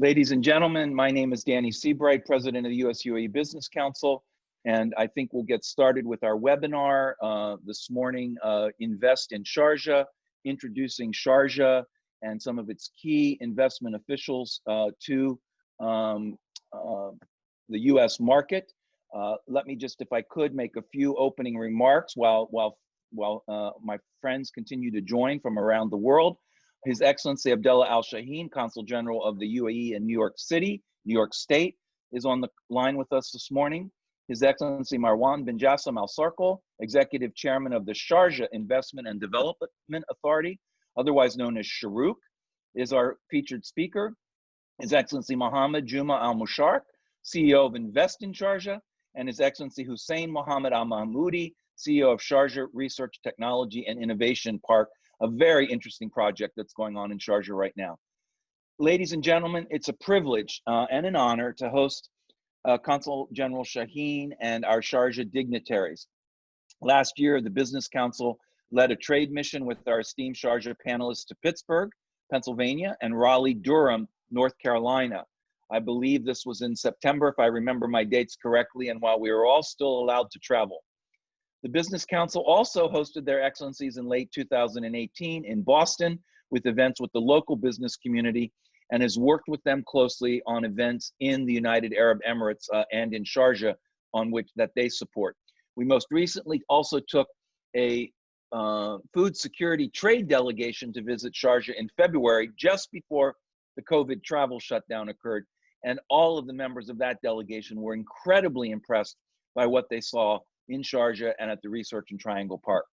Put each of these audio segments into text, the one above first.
Ladies and gentlemen, my name is Danny Seabright, President of the US-UAE Business Council, and I think we'll get started with our webinar this morning, Invest in Sharjah, introducing Sharjah and some of its key investment officials to the US market. Let me just, if I could, make a few opening remarks while my friends continue to join from around the world. His Excellency Abdalla Al Shaheen, Consul General of the UAE in New York City, New York State, is on the line with us this morning. His Excellency Marwan bin Jassim Al Sarkal, Executive Chairman of the Sharjah Investment and Development Authority, otherwise known as Shurooq, is our featured speaker. His Excellency Mohamed Juma Al Musharrkh, CEO of Invest in Sharjah, and His Excellency Hussain Mohamed Al Mahmoudi, CEO of Sharjah Research Technology and Innovation Park, a very interesting project that's going on in Sharjah right now. Ladies and gentlemen, it's a privilege and an honor to host Consul General Shaheen and our Sharjah dignitaries. Last year, the Business Council led a trade mission with our esteemed Sharjah panelists to Pittsburgh, Pennsylvania, and Raleigh-Durham, North Carolina. I believe this was in September, if I remember my dates correctly, and while we were all still allowed to travel. The Business Council also hosted their excellencies in late 2018 in Boston with events with the local business community and has worked with them closely on events in the United Arab Emirates and in Sharjah on which that they support. We most recently also took a food security trade delegation to visit Sharjah in February, just before the COVID travel shutdown occurred. And all of the members of that delegation were incredibly impressed by what they saw in Sharjah and at the Research in Triangle Park.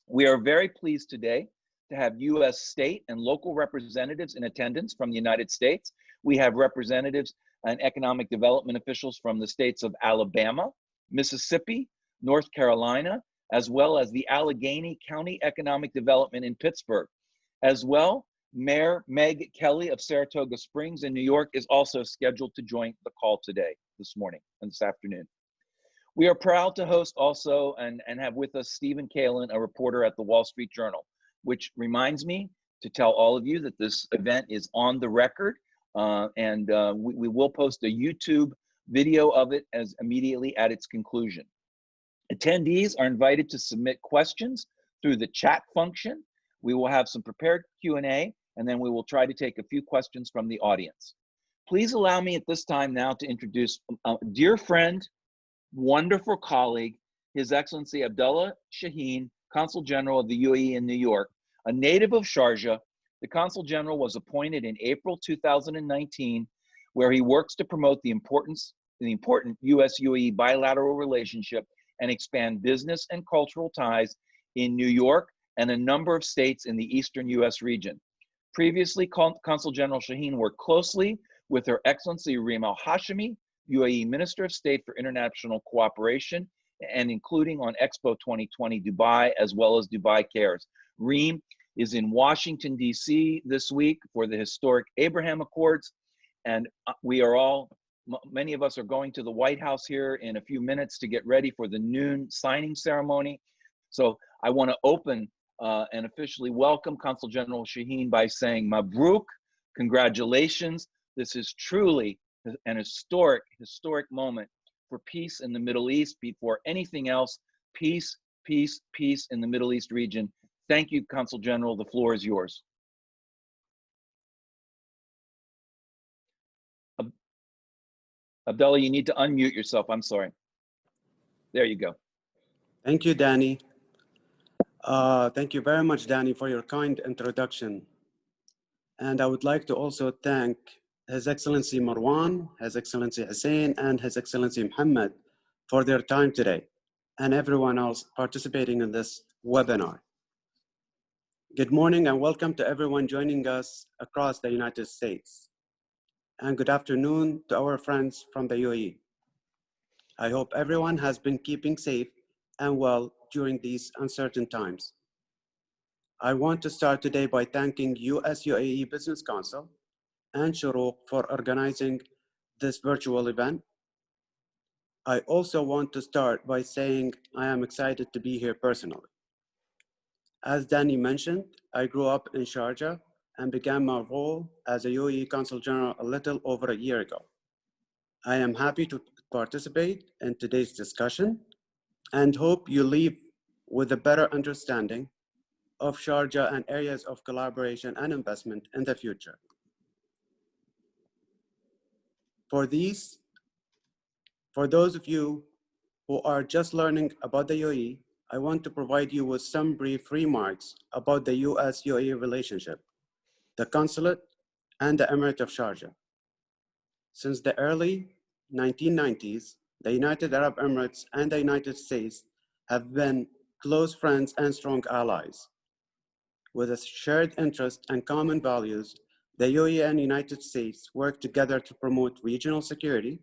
We are very pleased today to have US state and local representatives in attendance from the United States. We have representatives and economic development officials from the states of Alabama, Mississippi, North Carolina, as well as the Allegheny County Economic Development in Pittsburgh. As well, Mayor Meg Kelly of Saratoga Springs in New York is also scheduled to join the call today, this morning and this afternoon. We are proud to host also and have with us Stephen Kalin, a reporter at the Wall Street Journal, which reminds me to tell all of you that this event is on the record and we will post a YouTube video of it as immediately at its conclusion. Attendees are invited to submit questions through the chat function. We will have some prepared Q&A and then we will try to take a few questions from the audience. Please allow me at this time now to introduce a dear friend, wonderful colleague, His Excellency Abdalla Shaheen, Consul General of the UAE in New York, a native of Sharjah. The Consul General was appointed in April 2019, where he works to promote the important US-UAE bilateral relationship and expand business and cultural ties in New York and a number of states in the eastern US region. Previously, Consul General Shaheen worked closely with Her Excellency Reem Al Hashimi, UAE Minister of State for International Cooperation, and including on Expo 2020 Dubai, as well as Dubai Cares. Reem is in Washington, D.C. this week for the historic Abraham Accords, and we are all, many of us are going to the White House here in a few minutes to get ready for the noon signing ceremony. So I want to open and officially welcome Consul General Shaheen by saying Mabruk, congratulations. This is truly an historic moment for peace in the Middle East. Before anything else, peace, peace, peace in the Middle East region. Thank you, Consul General. The floor is yours. Abdalla, you need to unmute yourself. I'm sorry. There you go. Thank you, Danny. Thank you very much, Danny, for your kind introduction. And I would like to also thank His Excellency Marwan, His Excellency Hussain, and His Excellency Mohamed for their time today, and everyone else participating in this webinar. Good morning and welcome to everyone joining us across the United States. And good afternoon to our friends from the UAE. I hope everyone has been keeping safe and well during these uncertain times. I want to start today by thanking US-UAE Business Council and Shurooq for organizing this virtual event. I also want to start by saying I am excited to be here personally. As Danny mentioned, I grew up in Sharjah and began my role as a UAE Consul General a little over a year ago. I am happy to participate in today's discussion and hope you leave with a better understanding of Sharjah and areas of collaboration and investment in the future. For those of you who are just learning about the UAE, I want to provide you with some brief remarks about the US-UAE relationship, the consulate, and the Emirate of Sharjah. Since the early 1990s, the United Arab Emirates and the United States have been close friends and strong allies. With a shared interest and common values, the UAE and United States work together to promote regional security,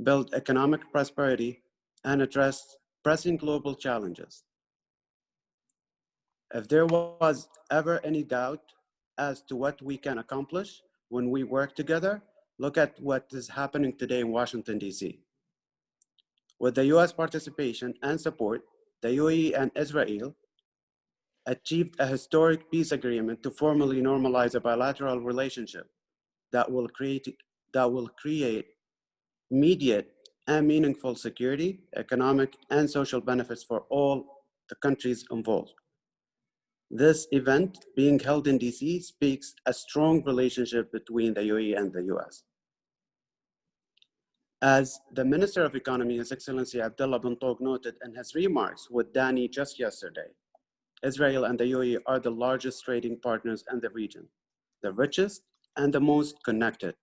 build economic prosperity, and address pressing global challenges. If there was ever any doubt as to what we can accomplish when we work together, look at what is happening today in Washington, D.C. With the US participation and support, the UAE and Israel achieved a historic peace agreement to formally normalize a bilateral relationship that will create immediate and meaningful security, economic, and social benefits for all the countries involved. This event being held in DC speaks a strong relationship between the UAE and the US. As the Minister of Economy, His Excellency Abdalla bin Togh noted in his remarks with Danny just yesterday, Israel and the UAE are the largest trading partners in the region, the richest and the most connected.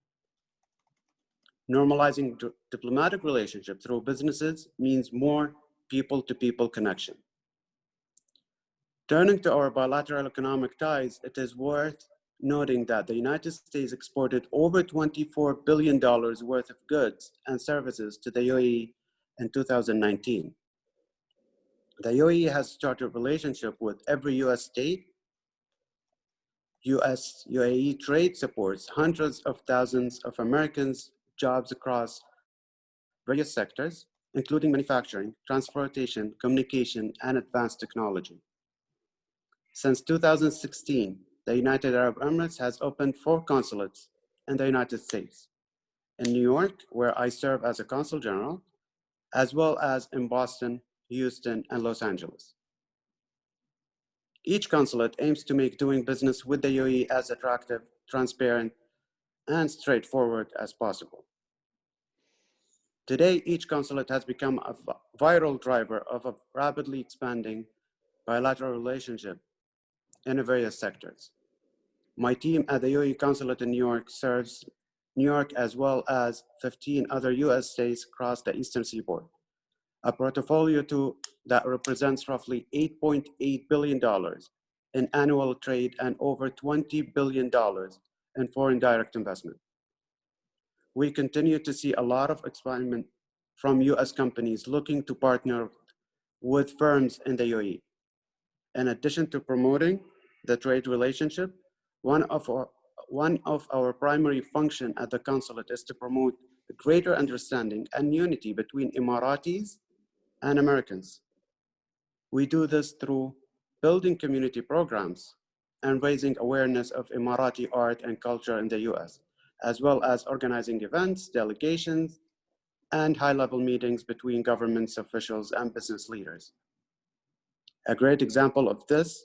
Normalizing diplomatic relationships through businesses means more people-to-people connection. Turning to our bilateral economic ties, it is worth noting that the United States exported over $24 billion worth of goods and services to the UAE in 2019. The UAE has started a relationship with every US state. US-UAE trade supports hundreds of thousands of Americans' jobs across various sectors, including manufacturing, transportation, communication, and advanced technology. Since 2016, the United Arab Emirates has opened 4 consulates in the United States, in New York, where I serve as a Consul General, as well as in Boston, Houston, and Los Angeles. Each consulate aims to make doing business with the UAE as attractive, transparent, and straightforward as possible. Today, each consulate has become a viral driver of a rapidly expanding bilateral relationship in various sectors. My team at the UAE Consulate in New York serves New York as well as 15 other US states across the Eastern Seaboard, a portfolio that represents roughly $8.8 billion in annual trade and over $20 billion in foreign direct investment. We continue to see a lot of excitement from US companies looking to partner with firms in the UAE. In addition to promoting the trade relationship, one of our primary function at the consulate is to promote a greater understanding and unity between Emiratis and Americans. We do this through building community programs and raising awareness of Emirati art and culture in the US, as well as organizing events, delegations, and high-level meetings between government officials and business leaders. A great example of this,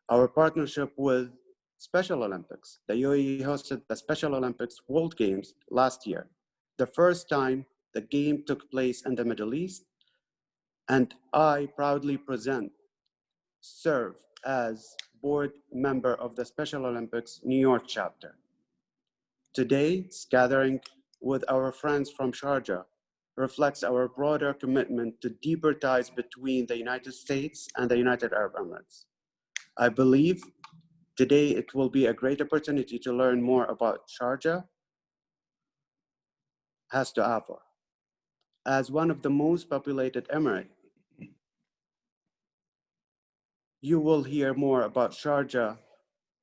our partnership with Special Olympics. The UAE hosted the Special Olympics World Games last year, the first time the game took place in the Middle East, and I proudly serve as board member of the Special Olympics New York chapter. Today's gathering with our friends from Sharjah reflects our broader commitment to deeper ties between the United States and the United Arab Emirates. I believe today it will be a great opportunity to learn more about Sharjah has to offer. As one of the most populated emirates, you will hear more about Sharjah.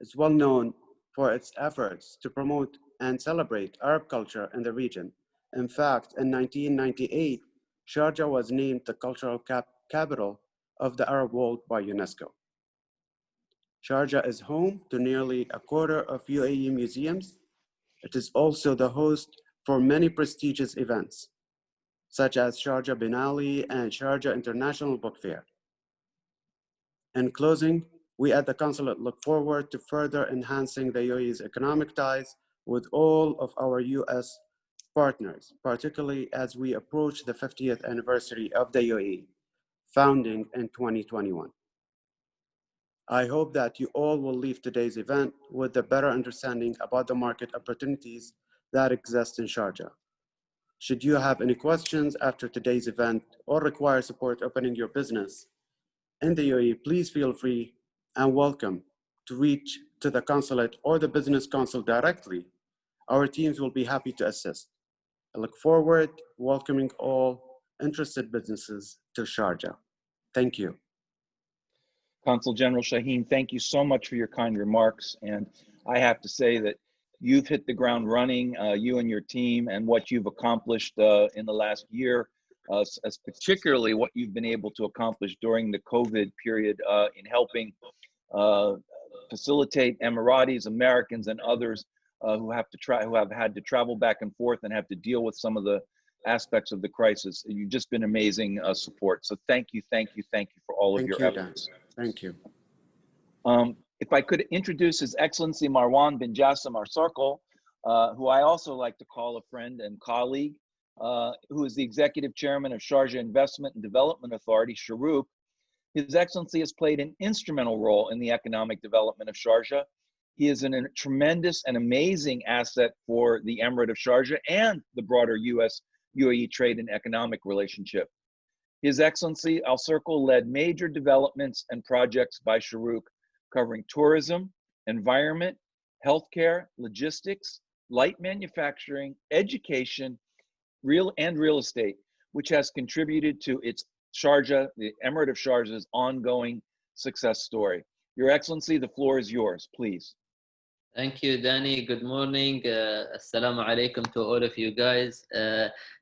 It's well known for its efforts to promote and celebrate Arab culture in the region. In fact, in 1998, Sharjah was named the cultural capital of the Arab world by UNESCO. Sharjah is home to nearly a quarter of UAE museums. It is also the host for many prestigious events, such as Sharjah Biennale and Sharjah International Book Fair. In closing, we at the Consulate look forward to further enhancing the UAE's economic ties with all of our US partners, particularly as we approach the 50th anniversary of the UAE, founding in 2021. I hope that you all will leave today's event with a better understanding about the market opportunities that exist in Sharjah. Should you have any questions after today's event or require support opening your business in the UAE, please feel free and welcome to reach to the consulate or the business council directly. Our teams will be happy to assist. I look forward to welcoming all interested businesses to Sharjah. Thank you. Consul General Shaheen, thank you so much for your kind remarks. And I have to say that you've hit the ground running, you and your team, and what you've accomplished in the last year, as particularly what you've been able to accomplish during the COVID period in helping facilitate Emiratis, Americans, and others who have had to travel back and forth and have to deal with some of the aspects of the crisis. You've just been amazing support. So thank you for all of your efforts. Thank you. If I could introduce His Excellency Marwan bin Jassim, our Sarkal, who I also like to call a friend and colleague, who is the Executive Chairman of Sharjah Investment and Development Authority, Shurooq. His Excellency has played an instrumental role in the economic development of Sharjah. He is a tremendous and amazing asset for the Emirate of Sharjah and the broader US-UAE trade and economic relationship. His Excellency Al Sarkal led major developments and projects by Shurooq covering tourism, environment, healthcare, logistics, light manufacturing, education, real estate, which has contributed to its Sharjah, the Emirate of Sharjah's ongoing success story. Your Excellency, the floor is yours, please. Thank you, Danny. Good morning. Assalamu alaikum to all of you guys.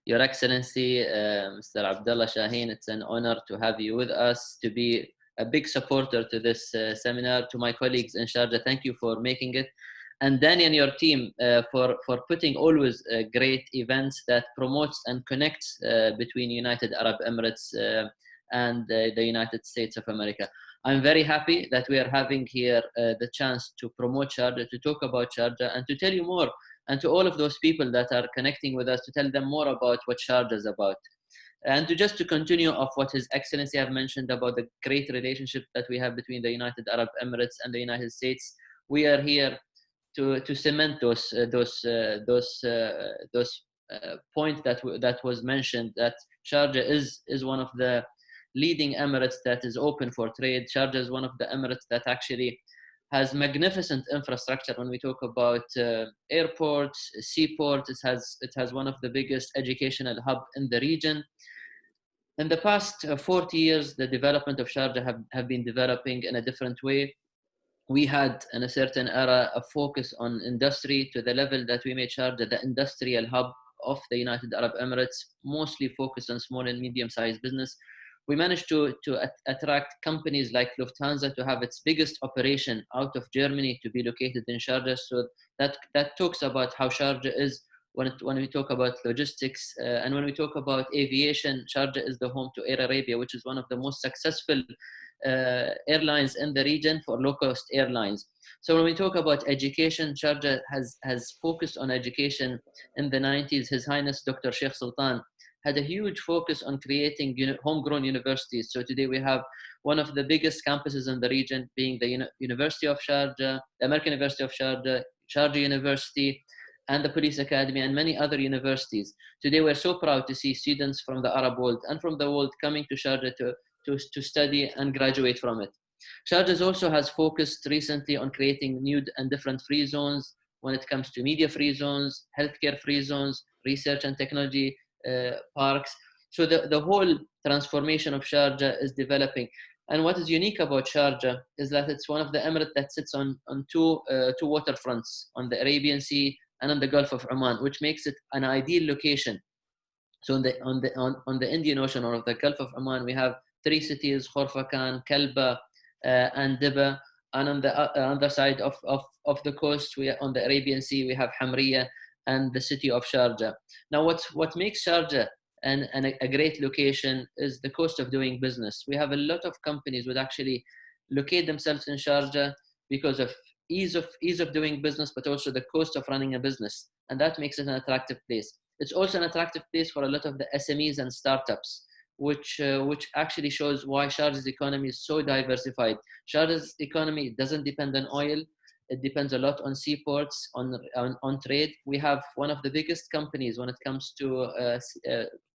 Your Excellency, Mr. Abdalla Shaheen, it's an honor to have you with us, to be a big supporter to this seminar. To my colleagues in Sharjah, thank you for making it. And Danny and your team for putting always great events that promotes and connects between United Arab Emirates and the United States of America. I'm very happy that we are having here the chance to promote Sharjah, to talk about Sharjah, and to tell you more, and to all of those people that are connecting with us, to tell them more about what Sharjah is about. And to continue off what His Excellency have mentioned about the great relationship that we have between the United Arab Emirates and the United States. We are here to cement those points that was mentioned, that Sharjah is one of the leading Emirates that is open for trade. Sharjah is one of the Emirates that actually has magnificent infrastructure. When we talk about airports, seaports, it has one of the biggest educational hub in the region. In the past 40 years, the development of Sharjah have been developing in a different way. We had, in a certain era, a focus on industry to the level that we made Sharjah the industrial hub of the United Arab Emirates, mostly focused on small and medium-sized business. We managed to attract companies like Lufthansa to have its biggest operation out of Germany to be located in Sharjah. So that talks about how Sharjah is when we talk about logistics and when we talk about aviation. Sharjah is the home to Air Arabia, which is one of the most successful airlines in the region for low-cost airlines. So when we talk about education, Sharjah has focused on education in the 90s. His Highness Dr. Sheikh Sultan had a huge focus on creating homegrown universities. So today we have one of the biggest campuses in the region, being the University of Sharjah, the American University of Sharjah, Sharjah University, and the Police Academy, and many other universities. Today we're so proud to see students from the Arab world and from the world coming to Sharjah to study and graduate from it. Sharjah also has focused recently on creating new and different free zones when it comes to media free zones, healthcare free zones, research and technology parks. So the whole transformation of Sharjah is developing. And what is unique about Sharjah is that it's one of the Emirates that sits on two waterfronts, on the Arabian Sea and on the Gulf of Oman, which makes it an ideal location. So on the Indian Ocean or the Gulf of Oman, we have three cities: Khorfakan, Kalba, and Dibba, And on the other side of the coast, on the Arabian Sea, we have Hamriya and the city of Sharjah. Now, what makes Sharjah and a great location is the cost of doing business. We have a lot of companies would actually locate themselves in Sharjah because of ease of doing business, but also the cost of running a business, and that makes it an attractive place. It's also an attractive place for a lot of the SMEs and startups, which actually shows why Sharjah's economy is so diversified. Sharjah's economy doesn't depend on oil. It depends a lot on seaports, on trade. We have one of the biggest companies when it comes to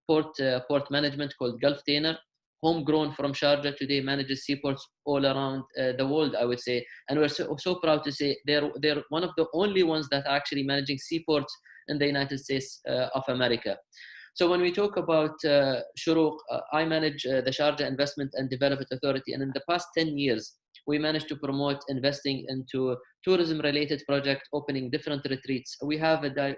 port management called Gulf Tainer, homegrown from Sharjah, today manages seaports all around the world, I would say. And we're so proud to say they're one of the only ones that are actually managing seaports in the United States of America. So when we talk about Shurooq, I manage the Sharjah Investment and Development Authority. And in the past 10 years, we managed to promote investing into tourism-related projects, opening different retreats. We have a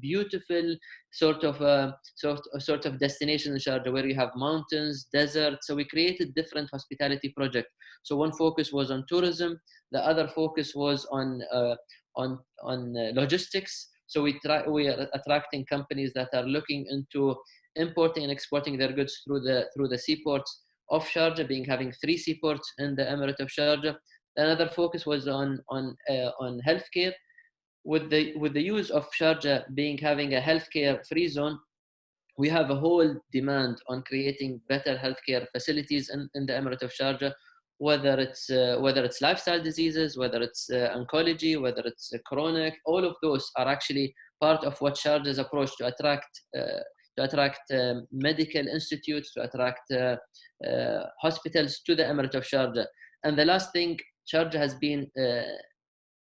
beautiful sort of destination in Sharjah where you have mountains, deserts. So we created different hospitality projects. So one focus was on tourism, the other focus was on logistics. So we are attracting companies that are looking into importing and exporting their goods through the seaports of Sharjah, having 3 seaports in the Emirate of Sharjah. Another focus was on healthcare, with the use of Sharjah having a healthcare free zone. We have a whole demand on creating better healthcare facilities in the Emirate of Sharjah, whether it's lifestyle diseases, whether it's oncology, whether it's chronic. All of those are actually part of what Sharjah's approach to attract medical institutes, to attract hospitals to the Emirate of Sharjah. And the last thing, Sharjah has been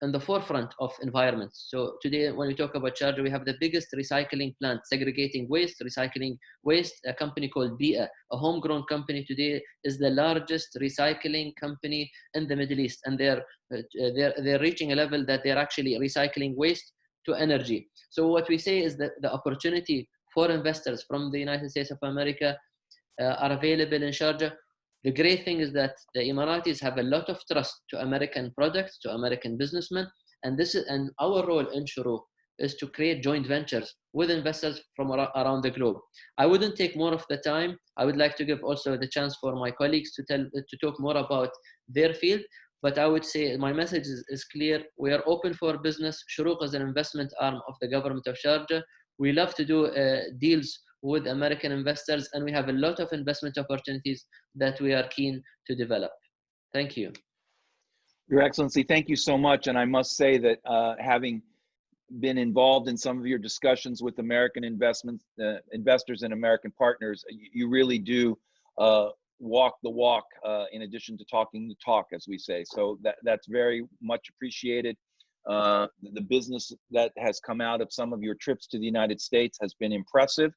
in the forefront of environment. So today, when we talk about Sharjah, we have the biggest recycling plant, segregating recycling waste. A company called U.A.E, a homegrown company today, is the largest recycling company in the Middle East. And they're reaching a level that they're actually recycling waste to energy. So what we say is that the opportunity for investors from the United States of America are available in Sharjah. The great thing is that the Emiratis have a lot of trust to American products, to American businessmen, and our role in Shurooq is to create joint ventures with investors from around the globe. I wouldn't take more of the time. I would like to give also the chance for my colleagues to talk more about their field, but I would say my message is clear. We are open for business. Shurooq is an investment arm of the government of Sharjah. We love to do deals with American investors, and we have a lot of investment opportunities that we are keen to develop. Thank you. Your Excellency, thank you so much. And I must say that having been involved in some of your discussions with American investors and American partners, you really do walk the walk in addition to talking the talk, as we say. So that's very much appreciated. The business that has come out of some of your trips to the United States has been impressive.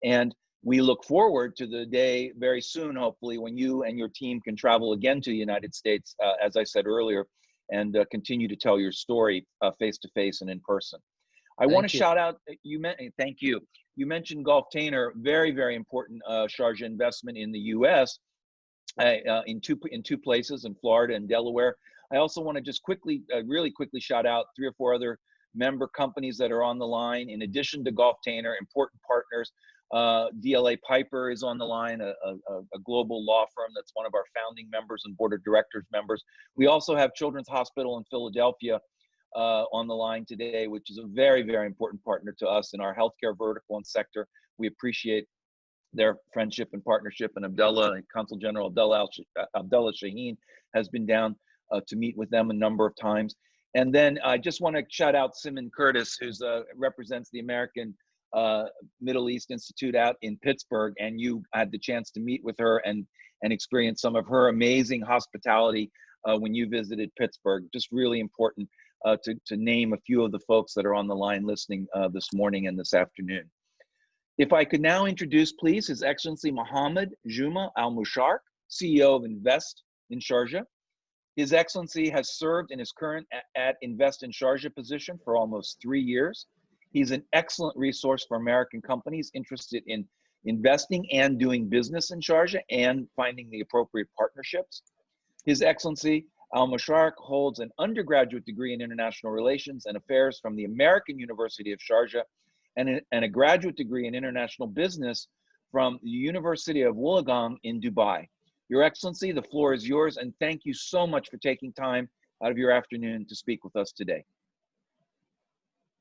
And we look forward to the day very soon, hopefully, when you and your team can travel again to the United States, as I said earlier, and continue to tell your story face to face and in person. I want to shout out, thank you. You mentioned Gulf Tainer, very, very important Sharjah investment in the US, in two places, in Florida and Delaware. I also want to just really quickly shout out 3 or 4 other member companies that are on the line. In addition to Gulf Tainer, important partners. DLA Piper is on the line, a global law firm that's one of our founding members and board of directors members. We also have Children's Hospital in Philadelphia on the line today, which is a very, very important partner to us in our healthcare vertical and sector. We appreciate their friendship and partnership, and Abdalla, Consul General Abdalla Shaheen has been down to meet with them a number of times. And then I just want to shout out Simon Curtis, who represents the American Middle East Institute out in Pittsburgh, and you had the chance to meet with her and experience some of her amazing hospitality when you visited Pittsburgh. Just really important to name a few of the folks that are on the line listening this morning and this afternoon. If I could now introduce, please, His Excellency Mohamed Juma Al-Musharrkh, CEO of Invest in Sharjah. His Excellency has served in his current at Invest in Sharjah position for almost 3 years. He's an excellent resource for American companies interested in investing and doing business in Sharjah and finding the appropriate partnerships. His Excellency Al-Musharrkh holds an undergraduate degree in International Relations and Affairs from the American University of Sharjah and a graduate degree in International Business from the University of Wollongong in Dubai. Your Excellency, the floor is yours, and thank you so much for taking time out of your afternoon to speak with us today.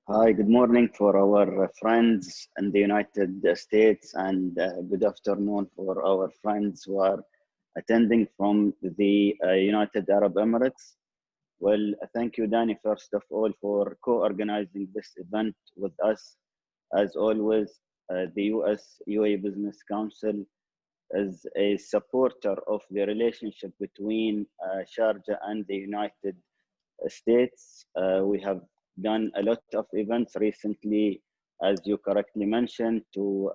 Hi, good morning for our friends in the United States, and good afternoon for our friends who are attending from the United Arab Emirates. Well, thank you, Danny, first of all, for co-organizing this event with us. As always, the US-UAE Business Council is a supporter of the relationship between Sharjah and the United States. We have done a lot of events recently, as you correctly mentioned, to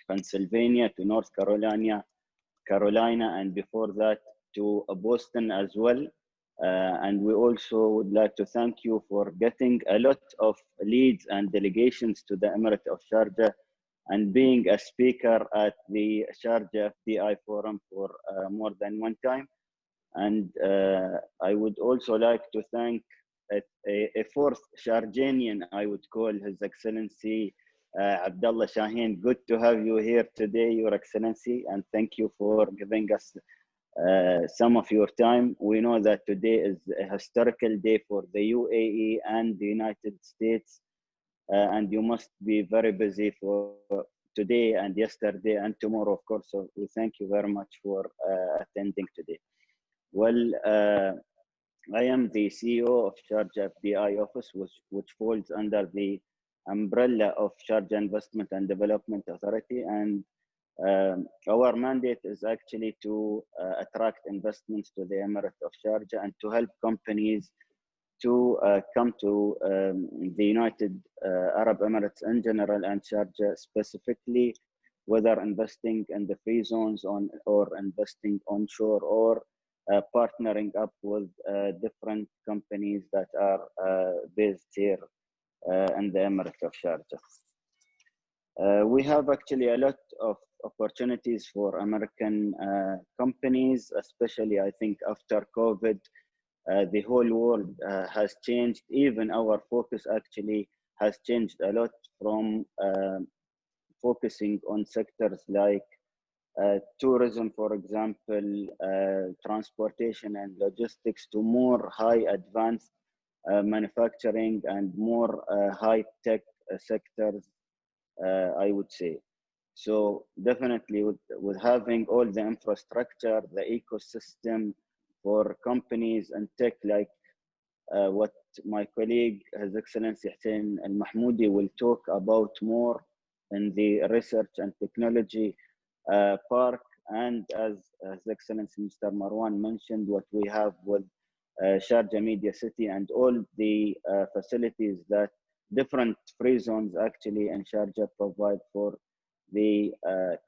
Pennsylvania, to North Carolina, and before that to Boston as well. And we also would like to thank you for getting a lot of leads and delegations to the Emirate of Sharjah and being a speaker at the Sharjah FDI Forum for more than one time. And I would also like to thank a fourth Sharjanian, I would call His Excellency Abdalla Shaheen. Good to have you here today, Your Excellency, and thank you for giving us some of your time. We know that today is a historical day for the UAE and the United States, and you must be very busy for today and yesterday and tomorrow, of course. So we thank you very much for attending today. Well, I am the CEO of Sharjah FDI office, which falls under the umbrella of Sharjah Investment and Development Authority. And our mandate is actually to attract investments to the Emirate of Sharjah and to help companies to come to the United Arab Emirates in general and Sharjah specifically, whether investing in the free zones or investing onshore or partnering up with different companies that are based here in the Emirate of Sharjah. We have actually a lot of opportunities for American companies, especially I think after COVID. The whole world has changed. Even our focus actually has changed a lot from focusing on sectors like tourism, for example, transportation and logistics, to more high advanced manufacturing and more high tech sectors, I would say. So definitely with having all the infrastructure, the ecosystem for companies and tech, like what my colleague, His Excellency Hussain and Mahmoudi, will talk about more in the research and technology park, and as His Excellency Mr. Marwan mentioned, what we have with Sharjah Media City and all the facilities that different free zones actually in Sharjah provide for the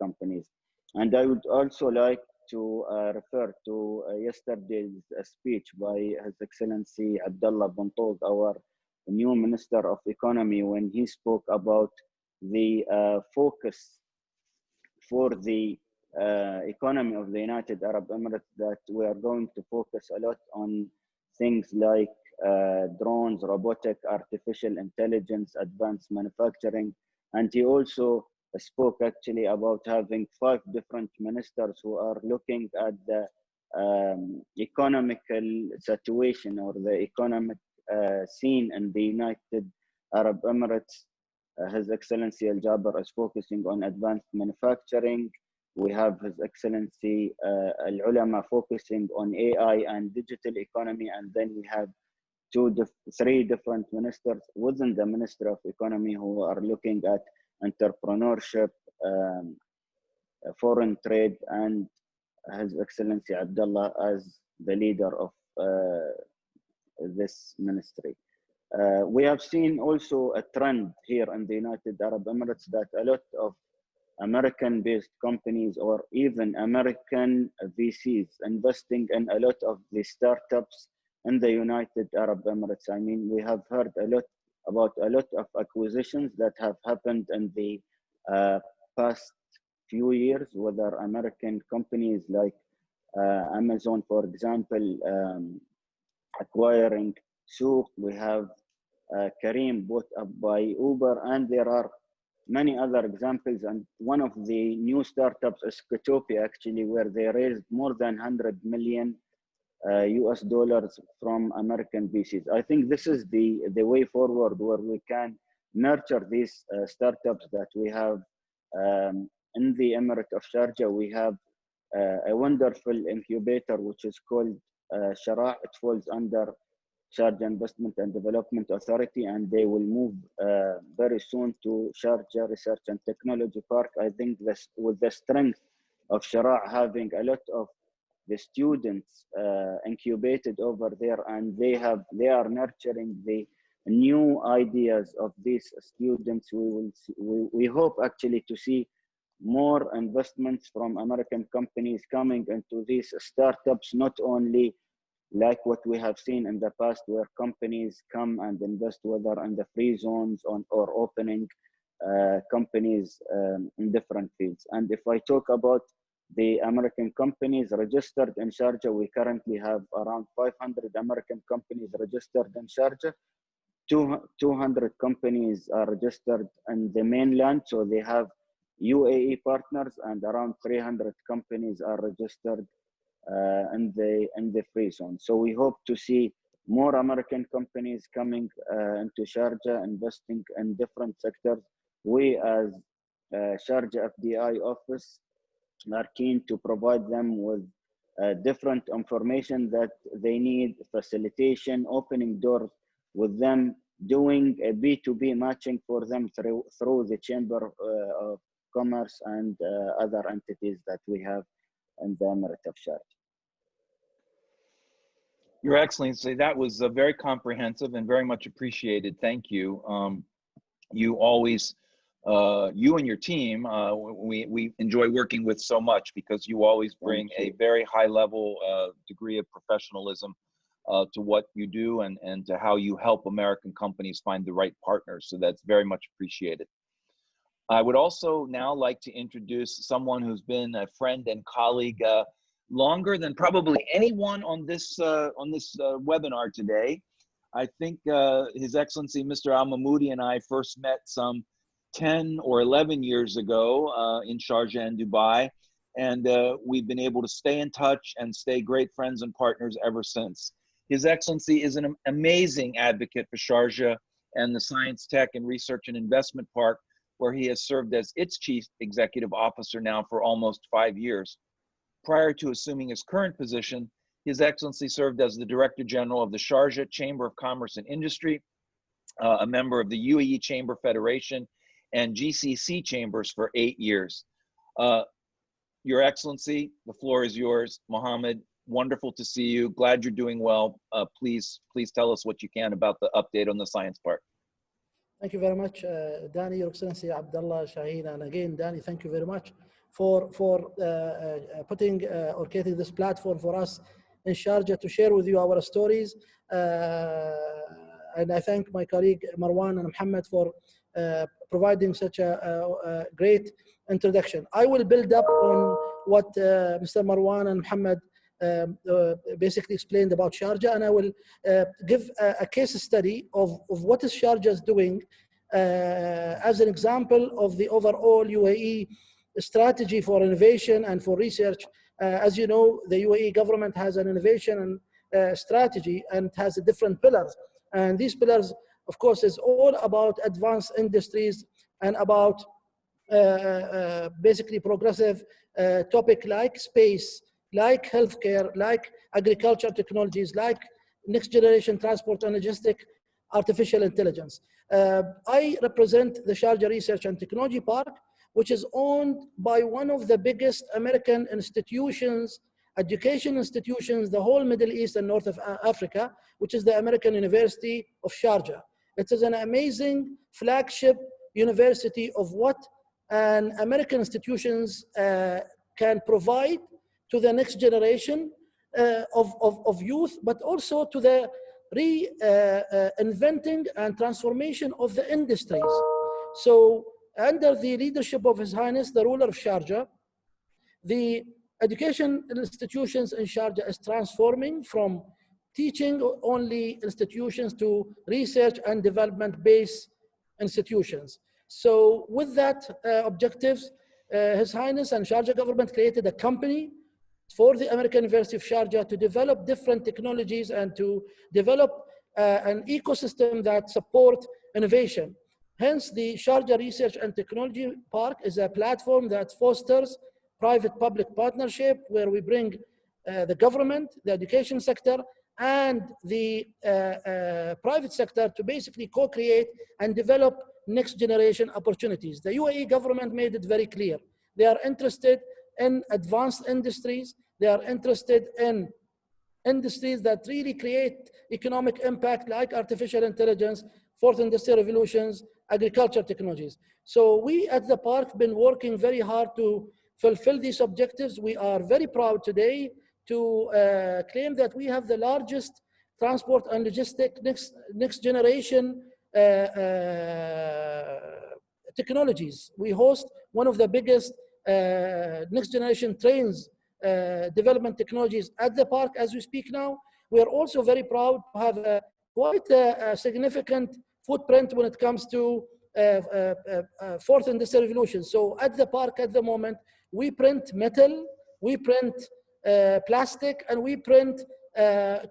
companies. And I would also like to refer to yesterday's speech by His Excellency Abdalla Bontoug, our new Minister of Economy, when he spoke about the focus for the economy of the United Arab Emirates, that we are going to focus a lot on things like drones, robotic, artificial intelligence, advanced manufacturing. And he also spoke actually about having 5 different ministers who are looking at the economical situation or the economic scene in the United Arab Emirates. His Excellency Al Jaber is focusing on advanced manufacturing. We have His Excellency Al Ulama focusing on AI and digital economy, and then we have 3 different ministers within the Ministry of Economy who are looking at entrepreneurship, foreign trade, and His Excellency Abdullah as the leader of this ministry. We have seen also a trend here in the United Arab Emirates that a lot of American-based companies or even American VCs investing in a lot of the startups in the United Arab Emirates. I mean, we have heard a lot about a lot of acquisitions that have happened in the past few years, whether American companies like Amazon, for example, acquiring Shurooq. We have Kareem bought up by Uber, and there are many other examples. And one of the new startups is Scotopia, actually, where they raised more than 100 million US dollars from American VCs. I think this is the way forward, where we can nurture these startups that we have in the Emirate of Sharjah. We have a wonderful incubator which is called Sharjah. It falls under Sharjah Investment and Development Authority, and they will move very soon to Sharjah Research and Technology Park. I think this, with the strength of Sharjah having a lot of the students incubated over there, and they are nurturing the new ideas of these students. We hope actually to see more investments from American companies coming into these startups, not only like what we have seen in the past, where companies come and invest whether in the free zones or opening companies in different fields. And if I talk about the American companies registered in Sharjah, we currently have around 500 American companies registered in Sharjah. 200 companies are registered in the mainland, so they have U.A.E. partners, and around 300 companies are registered in the free zone. So we hope to see more American companies coming into Sharjah, investing in different sectors. We as Sharjah FDI office are keen to provide them with different information that they need, facilitation, opening doors with them, doing a B2B matching for them through the Chamber of Commerce and other entities that we have in the Emirate of Sharjah. Your Excellency, that was very comprehensive and very much appreciated. Thank you. You always, you and your team, we enjoy working with so much, because you always bring a very high level degree of professionalism to what you do, and to how you help American companies find the right partners. So that's very much appreciated. I would also now like to introduce someone who's been a friend and colleague longer than probably anyone on this webinar today. I think His Excellency Mr. Mahmoudi and I first met some 10 or 11 years ago in Sharjah and Dubai, and we've been able to stay in touch and stay great friends and partners ever since. His Excellency is an amazing advocate for Sharjah and the Science, Tech, and Research and Investment Park, where he has served as its Chief Executive Officer now for almost 5 years. Prior to assuming his current position, His Excellency served as the Director General of the Sharjah Chamber of Commerce and Industry, a member of the UAE Chamber Federation, and GCC chambers for 8 years. Your Excellency, the floor is yours. Mohamed, wonderful to see you. Glad you're doing well. Please tell us what you can about the update on the science part. Thank you very much, Danny, Your Excellency, Abdalla, Shaheen, and again, Danny, thank you very much for putting or creating this platform for us in Sharjah to share with you our stories. And I thank my colleague Marwan and Mohamed for providing such a great introduction. I will build up on what Mr. Marwan and Mohamed basically explained about Sharjah, and I will give a case study of what is Sharjah is doing as an example of the overall UAE strategy for innovation and for research. As you know, the UAE government has an innovation strategy, and it has different pillars. And these pillars, of course, is all about advanced industries and about basically progressive topic like space, like healthcare, like agriculture technologies, like next generation transport and logistics, artificial intelligence. I represent the Sharjah Research and Technology Park, which is owned by one of the biggest American institutions, education institutions, the whole Middle East and North of Africa, which is the American University of Sharjah. It is an amazing flagship university of what an American institutions can provide to the next generation of youth, but also to the reinventing and transformation of the industries. So under the leadership of His Highness, the ruler of Sharjah, the education institutions in Sharjah is transforming from teaching only institutions to research and development based institutions. So with that objectives, His Highness and Sharjah government created a company for the American University of Sharjah to develop different technologies and to develop an ecosystem that support innovation. Hence, the Sharjah Research and Technology Park is a platform that fosters private-public partnership where we bring the government, the education sector, and the private sector to basically co-create and develop next generation opportunities. The UAE government made it very clear. They are interested in advanced industries. They are interested in industries that really create economic impact like artificial intelligence, fourth industrial revolutions, agriculture technologies. So we at the park have been working very hard to fulfill these objectives. We are very proud today to claim that we have the largest transport and logistic next generation technologies. We host one of the biggest next generation trains development technologies at the park as we speak now. We are also very proud to have quite a significant footprint when it comes to fourth industrial revolution. So at the park at the moment, we print metal, we print plastic, and we print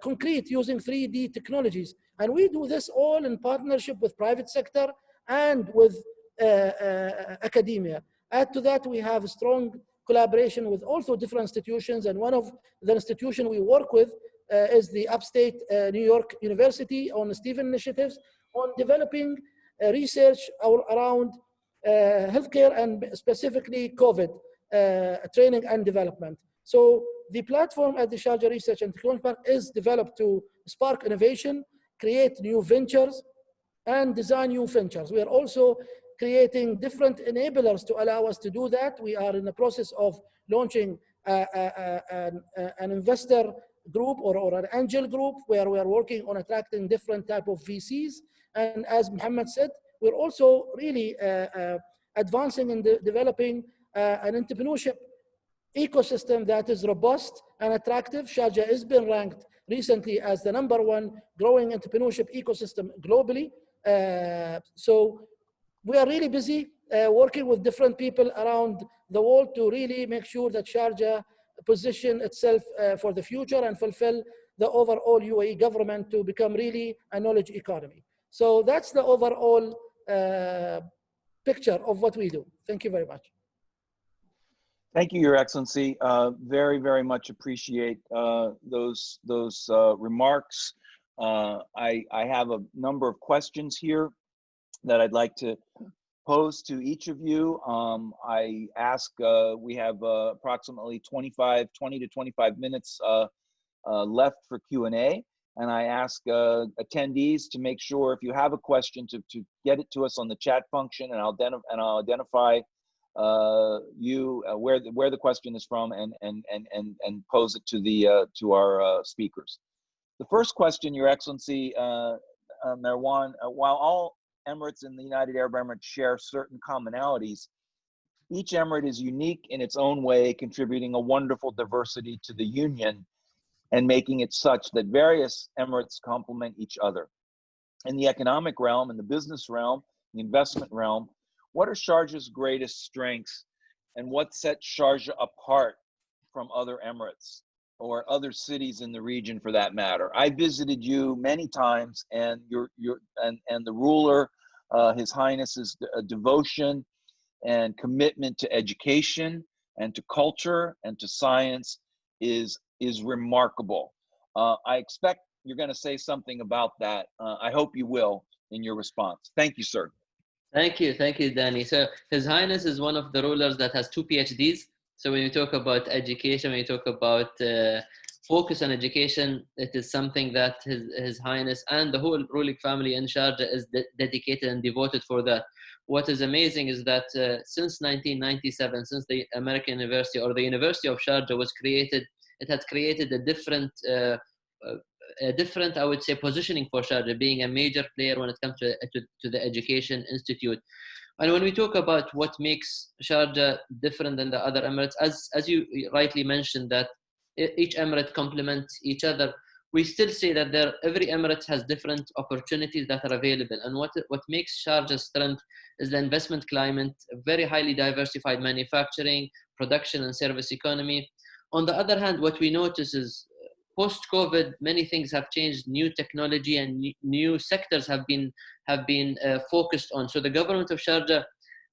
concrete using 3D technologies. And we do this all in partnership with private sector and with academia. Add to that, we have a strong collaboration with also different institutions, and one of the institutions we work with is the Upstate New York University on STEVEN initiatives on developing research around healthcare and specifically COVID training and development. So the platform at the Sharjah Research and Technology Park is developed to spark innovation, create new ventures, and design new ventures. We are also creating different enablers to allow us to do that. We are in the process of launching an investor group or an angel group where we are working on attracting different type of VCs. And as Mohamed said, we're also really advancing in developing an entrepreneurship ecosystem that is robust and attractive. Sharjah has been ranked recently as the #1 growing entrepreneurship ecosystem globally. So we are really busy working with different people around the world to really make sure that Sharjah position itself for the future and fulfill the overall UAE government to become really a knowledge economy. So that's the overall picture of what we do. Thank you very much. Thank you, Your Excellency. Very, very much appreciate those remarks. I have a number of questions here that I'd like to pose to each of you. I ask, we have approximately 20 to 25 minutes left for Q&A. And I ask attendees to make sure if you have a question to get it to us on the chat function, and I'll identify where the question is from and pose it to our speakers. The first question, Your Excellency, Marwan, while all Emirates in the United Arab Emirates share certain commonalities, each emirate is unique in its own way, contributing a wonderful diversity to the union and making it such that various emirates complement each other. In the economic realm, in the business realm, the investment realm, what are Sharjah's greatest strengths and what sets Sharjah apart from other emirates or other cities in the region for that matter? I visited you many times, and the ruler, His Highness's devotion and commitment to education and to culture and to science is remarkable. I expect you're going to say something about that. I hope you will in your response. Thank you, sir. Thank you, Danny. So His Highness is one of the rulers that has 2 PhDs. So when you talk about education, when you talk about focus on education, it is something that His Highness and the whole ruling family in Sharjah is dedicated and devoted for that. What is amazing is that since 1997, since the American University or the University of Sharjah was created, it had created a different a different, I would say, positioning for Sharjah, being a major player when it comes to the education institute. And when we talk about what makes Sharjah different than the other Emirates, as you rightly mentioned, that each Emirate complements each other, we still say that every Emirate has different opportunities that are available. And what makes Sharjah's strength is the investment climate, very highly diversified manufacturing, production and service economy. On the other hand, what we notice is post-COVID, many things have changed. New technology and new sectors have been focused on. So the government of Sharjah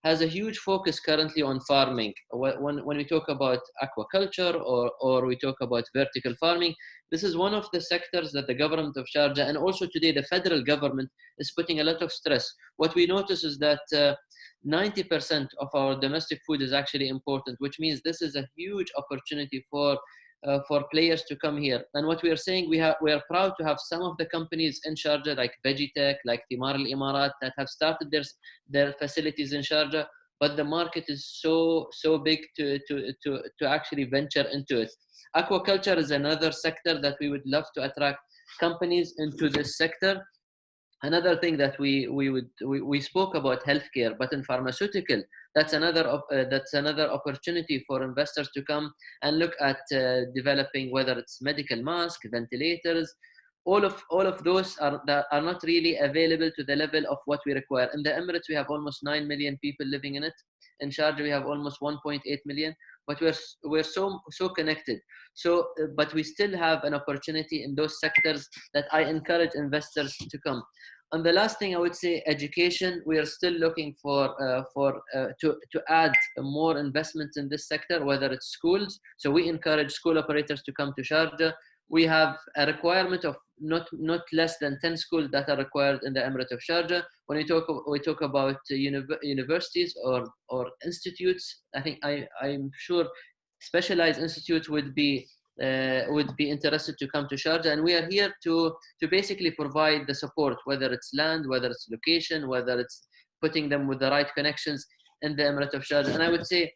has a huge focus currently on farming. When we talk about aquaculture or we talk about vertical farming, this is one of the sectors that the government of Sharjah and also today the federal government is putting a lot of stress. What we notice is that 90% of our domestic food is actually important, which means this is a huge opportunity for players to come here. And what we are saying, we are proud to have some of the companies in Sharjah, like Vegitech, like Thimar Al Imarat, that have started their facilities in Sharjah, but the market is so big to actually venture into it. Aquaculture is another sector that we would love to attract companies into this sector. Another thing that we spoke about healthcare, but in pharmaceutical, that's another opportunity for investors to come and look at developing, whether it's medical masks, ventilators. All of those are not really available to the level of what we require. In the Emirates, we have almost 9 million people living in it. In Sharjah, we have almost 1.8 million. But we're so connected. So, but we still have an opportunity in those sectors that I encourage investors to come. And the last thing I would say, education. We are still looking to add more investments in this sector, whether it's schools. So we encourage school operators to come to Sharjah. We have a requirement of not less than 10 schools that are required in the Emirate of Sharjah. When we talk about universities or institutes, I think I'm sure specialized institutes would be interested to come to Sharjah, and we are here to basically provide the support, whether it's land, whether it's location, whether it's putting them with the right connections in the Emirate of Sharjah. And I would say,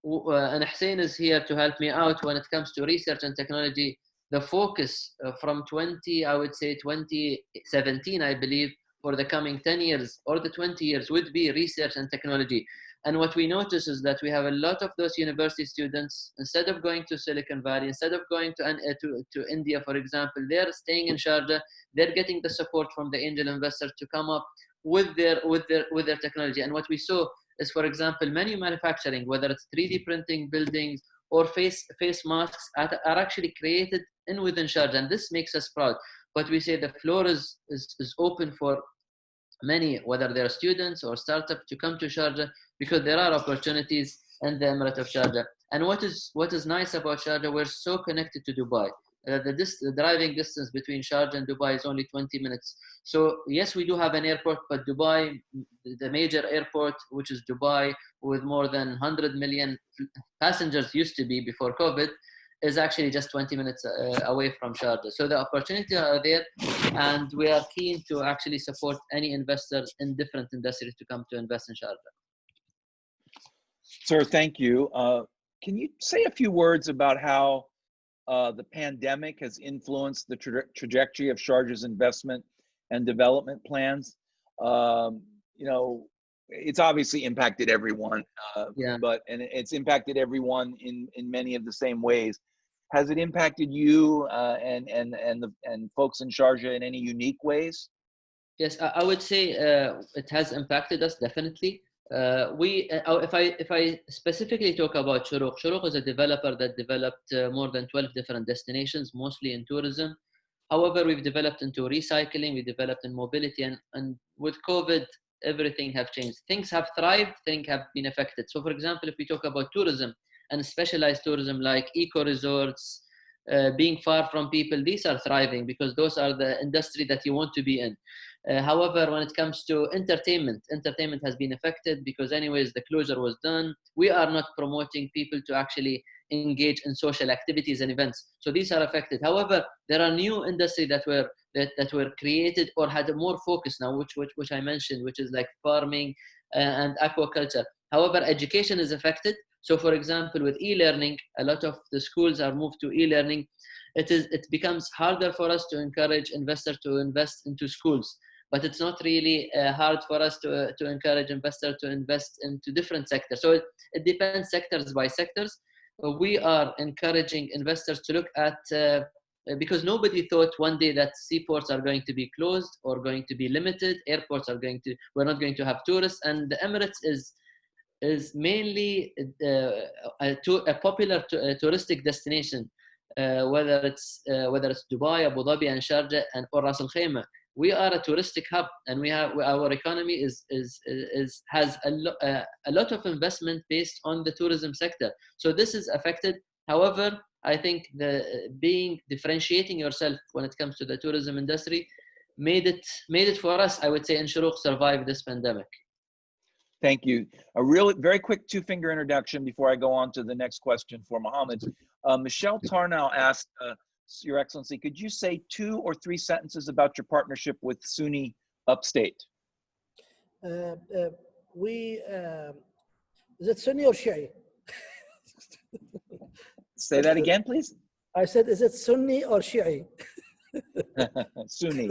and Hussain is here to help me out when it comes to research and technology. The focus from 2017, I believe, for the coming 10 years or the 20 years would be research and technology. And what we notice is that we have a lot of those university students, instead of going to Silicon Valley, instead of going to India, for example, they're staying in Sharjah. They're getting the support from the angel investors to come up with their technology. And what we saw is, for example, many manufacturing, whether it's 3D printing buildings or face masks, are actually created within Sharjah, and this makes us proud. But we say the floor is open for many, whether they're students or startups, to come to Sharjah, because there are opportunities in the Emirate of Sharjah. And what is nice about Sharjah, we're so connected to Dubai. The driving distance between Sharjah and Dubai is only 20 minutes. So yes, we do have an airport, but Dubai, the major airport, which is Dubai, with more than 100 million passengers used to be before COVID, is actually just 20 minutes away from Sharjah. So the opportunities are there, and we are keen to actually support any investors in different industries to come to invest in Sharjah. Sir, thank you. Can you say a few words about how the pandemic has influenced the trajectory of Sharjah's investment and development plans? It's obviously impacted everyone, but it's impacted everyone in many of the same ways. Has it impacted you and folks in Sharjah in any unique ways? Yes, I would say it has impacted us definitely. If I specifically talk about Shurooq, Shurooq is a developer that developed more than 12 different destinations, mostly in tourism. However, we've developed into recycling, we developed in mobility, and with COVID, everything have changed. Things have thrived, things have been affected. So for example, if we talk about tourism and specialized tourism like eco resorts, being far from people, these are thriving because those are the industry that you want to be in. However, when it comes to entertainment has been affected because anyways, the closure was done. We are not promoting people to actually engage in social activities and events. So these are affected. However, there are new industries that were created or had more focus now, which I mentioned, which is like farming and aquaculture. However, education is affected. So for example, with e-learning, a lot of the schools are moved to e-learning. it becomes harder for us to encourage investors to invest into schools. But it's not really hard for us to encourage investors to invest into different sectors. So it depends sectors by sectors. We are encouraging investors to look at, because nobody thought one day that seaports are going to be closed or going to be limited, airports are we're not going to have tourists, and the Emirates is mainly a popular touristic destination, whether it's Dubai, Abu Dhabi, and Sharjah, or Ras Al Khaimah. We are a touristic hub, and our economy has a lot of investment based on the tourism sector. So this is affected. However, I think differentiating yourself when it comes to the tourism industry made it for us, I would say, in Shurooq, survive this pandemic. Thank you. A really very quick two-finger introduction before I go on to the next question for Mohamed. Michelle Tarnow asked, Your Excellency, could you say 2 or 3 sentences about your partnership with SUNY Upstate? Is it Sunni or Shi'i? Say that again, please. I said, is it Sunni or Shi'i? Sunni.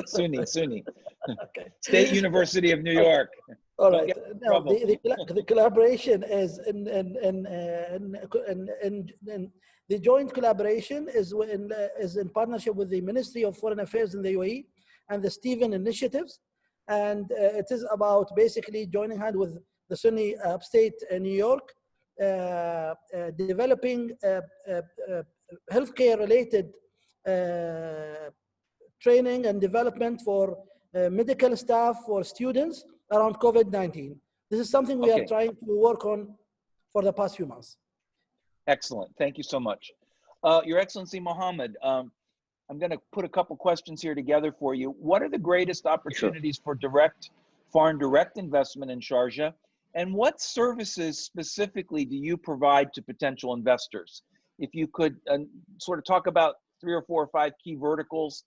Okay. State University of New York. All right. Now, the collaboration is the joint collaboration is in partnership with the Ministry of Foreign Affairs in the UAE and the Stephen Initiatives, and it is about basically joining hand with the SUNY Upstate in New York, developing healthcare-related training and development for medical staff, for students around COVID-19. This is something we are trying to work on for the past few months. Excellent. Thank you so much. Your Excellency Mohamed, I'm going to put a couple questions here together for you. What are the greatest opportunities for foreign direct investment in Sharjah? And what services specifically do you provide to potential investors? If you could sort of talk about 3 or 4 or 5 key verticals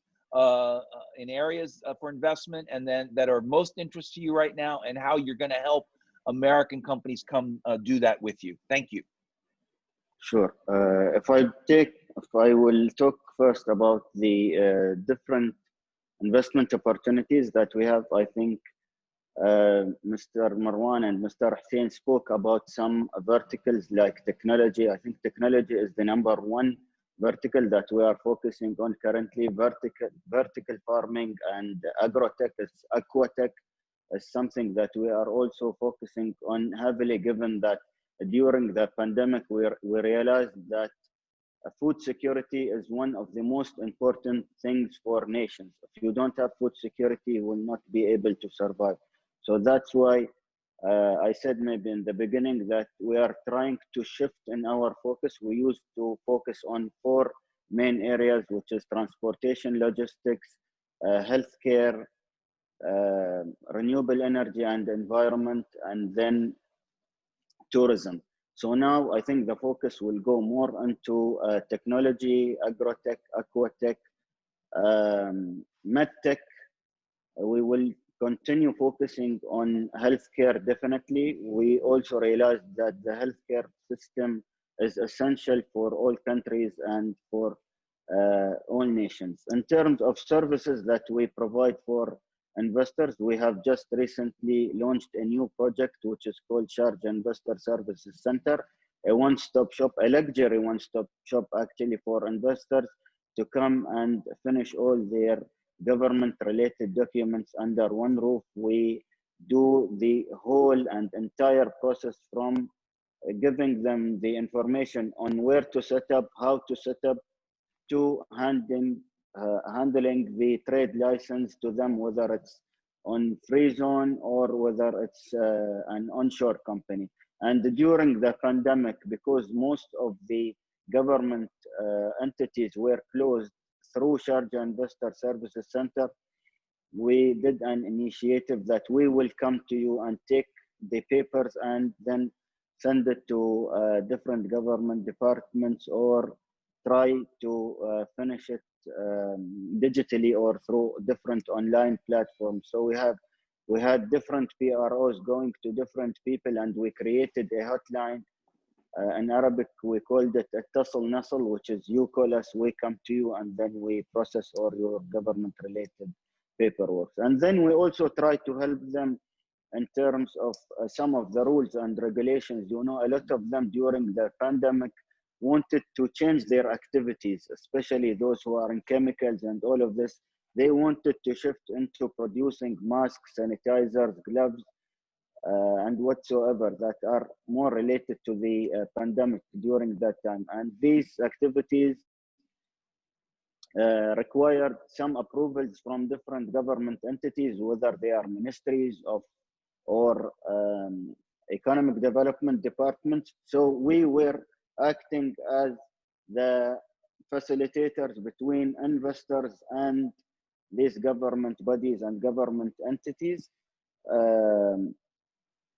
in areas for investment, and then that are most interest to you right now, and how you're going to help American companies come do that with you. Thank you. Sure. If I will talk first about the different investment opportunities that we have, I think Mr. Marwan and Mr. Hussain spoke about some verticals like technology. I think technology is the #1 vertical that we are focusing on currently. Vertical farming and agrotech, aquatech is something that we are also focusing on heavily, given that during the pandemic, we realized that food security is one of the most important things for nations. If you don't have food security, you will not be able to survive. So that's why I said maybe in the beginning that we are trying to shift in our focus. We used to focus on 4 main areas, which is transportation, logistics, healthcare, renewable energy and environment, and then tourism. So now I think the focus will go more into technology, agrotech, aquatech, medtech. We will continue focusing on healthcare, definitely. We also realized that the healthcare system is essential for all countries and for all nations. In terms of services that we provide for investors, we have just recently launched a new project which is called Sharjah Investor Services Center, a one-stop shop, a luxury one-stop shop actually for investors to come and finish all their government-related documents under one roof. We do the whole and entire process from giving them the information on where to set up, how to set up, to handling the trade license to them, whether it's on free zone or whether it's an onshore company. And during the pandemic, because most of the government entities were closed, through Sharjah Investor Services Center, we did an initiative that we will come to you and take the papers and then send it to different government departments, or try to finish it digitally or through different online platforms. So we had different PROs going to different people, and we created a hotline In Arabic, we called it a tussle nussle, which is you call us, we come to you, and then we process all your government-related paperwork. And then we also try to help them in terms of some of the rules and regulations. You know, a lot of them during the pandemic wanted to change their activities, especially those who are in chemicals and all of this. They wanted to shift into producing masks, sanitizers, gloves, and whatsoever that are more related to the pandemic during that time. And these activities required some approvals from different government entities, whether they are ministries of or economic development departments. So we were acting as the facilitators between investors and these government bodies and government entities.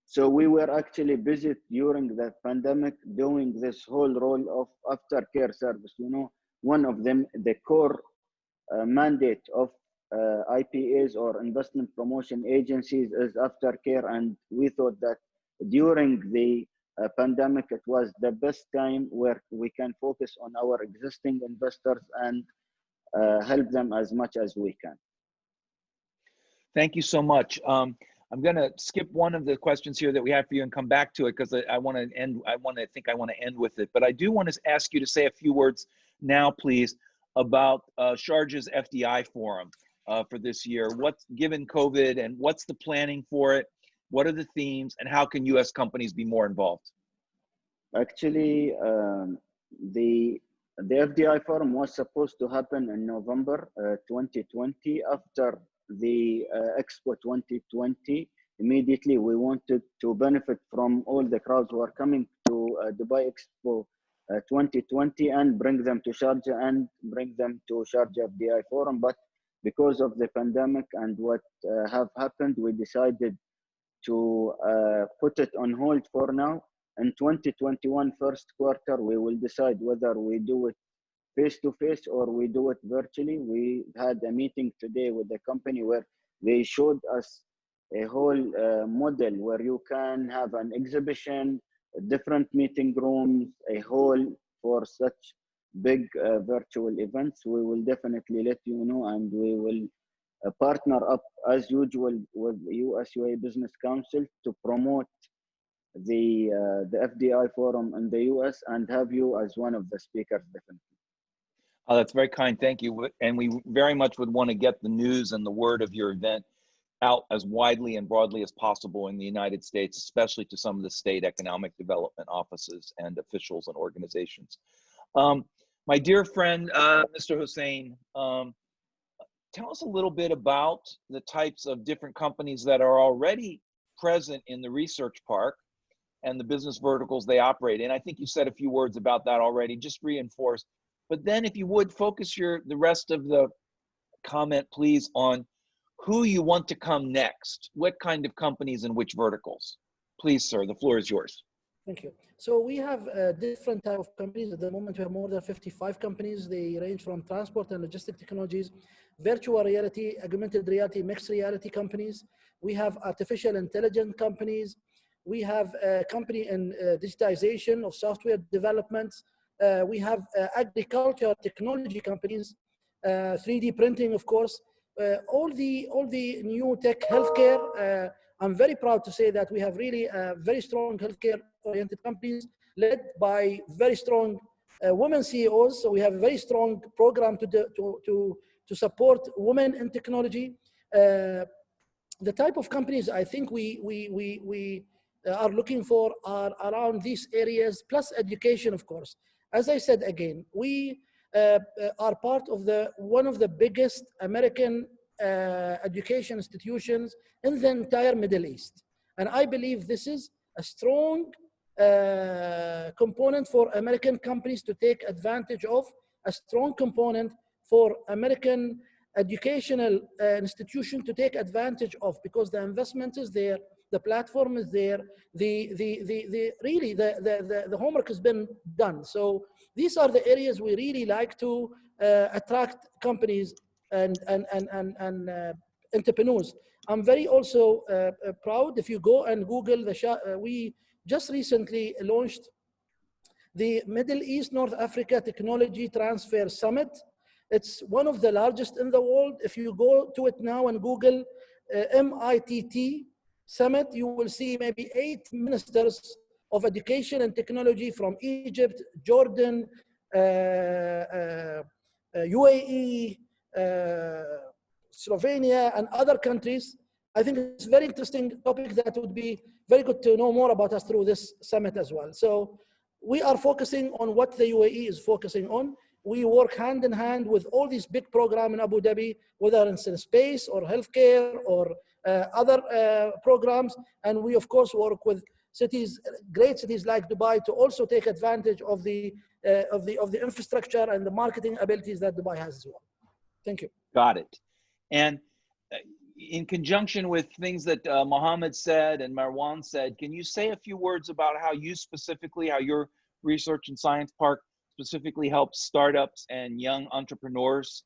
So we were actually busy during the pandemic doing this whole role of aftercare service. You know, one of them, the core mandate of IPAs or investment promotion agencies is aftercare, and we thought that during the pandemic it was the best time where we can focus on our existing investors and help them as much as we can. Thank you so much. I'm going to skip one of the questions here that we have for you and come back to it because I want to end. I want to end with it, but I do want to ask you to say a few words now, please, about Sharjah's FDI forum for this year. What's given COVID, and what's the planning for it? What are the themes, and how can U.S. companies be more involved? Actually, the FDI forum was supposed to happen in November 2020 after the Expo 2020. Immediately, we wanted to benefit from all the crowds who are coming to Dubai Expo 2020 and bring them to Sharjah and bring them to Sharjah FDI forum. But because of the pandemic and what have happened, we decided to put it on hold for now. In 2021 first quarter, we will decide whether we do it face-to-face or we do it virtually. We had a meeting today with the company where they showed us a whole model where you can have an exhibition, different meeting rooms, a hall for such big virtual events. We will definitely let you know, and we will partner up as usual with US-UAE Business Council to promote the FDI forum in the US and have you as one of the speakers, definitely. Oh, that's very kind. Thank you. And we very much would want to get the news and the word of your event out as widely and broadly as possible in the United States, especially to some of the state economic development offices and officials and organizations. My dear friend, Mr. Hussain, tell us a little bit about the types of different companies that are already present in the research park and the business verticals they operate in. I think you said a few words about that already, just reinforce. But then if you would focus the rest of the comment, please, on who you want to come next, what kind of companies and which verticals. Please, sir, the floor is yours. Thank you. So we have different type of companies. At the moment, we have more than 55 companies. They range from transport and logistic technologies, virtual reality, augmented reality, mixed reality companies. We have artificial intelligence companies. We have a company in digitization of software development. We have agriculture technology companies, 3D printing, of course. All the new tech healthcare. I'm very proud to say that we have really very strong healthcare-oriented companies led by very strong women CEOs. So we have a very strong program to support women in technology. The type of companies I think we are looking for are around these areas, plus education, of course. As I said again, we are part of one of the biggest American education institutions in the entire Middle East. And I believe this is a strong component for American companies to take advantage of, a strong component for American educational institution to take advantage of, because the investment is there, the platform is there, really the homework has been done. So these are the areas we really like to attract companies and entrepreneurs. I'm very also proud if you go and Google we just recently launched the Middle East North Africa Technology Transfer Summit. It's one of the largest in the world. If you go to it now and Google MITT Summit, you will see maybe 8 ministers of education and technology from Egypt, Jordan, UAE, Slovenia, and other countries. I think it's a very interesting topic that would be very good to know more about us through this summit as well. So we are focusing on what the UAE is focusing on. We work hand in hand with all these big programs in Abu Dhabi, whether it's in space or healthcare or other programs. And we, of course, work with cities, great cities like Dubai, to also take advantage of the infrastructure and the marketing abilities that Dubai has as well. Thank you. Got it. And in conjunction with things that Mohamed said and Marwan said, can you say a few words about how you specifically, how your research and science park specifically helps startups and young entrepreneurs?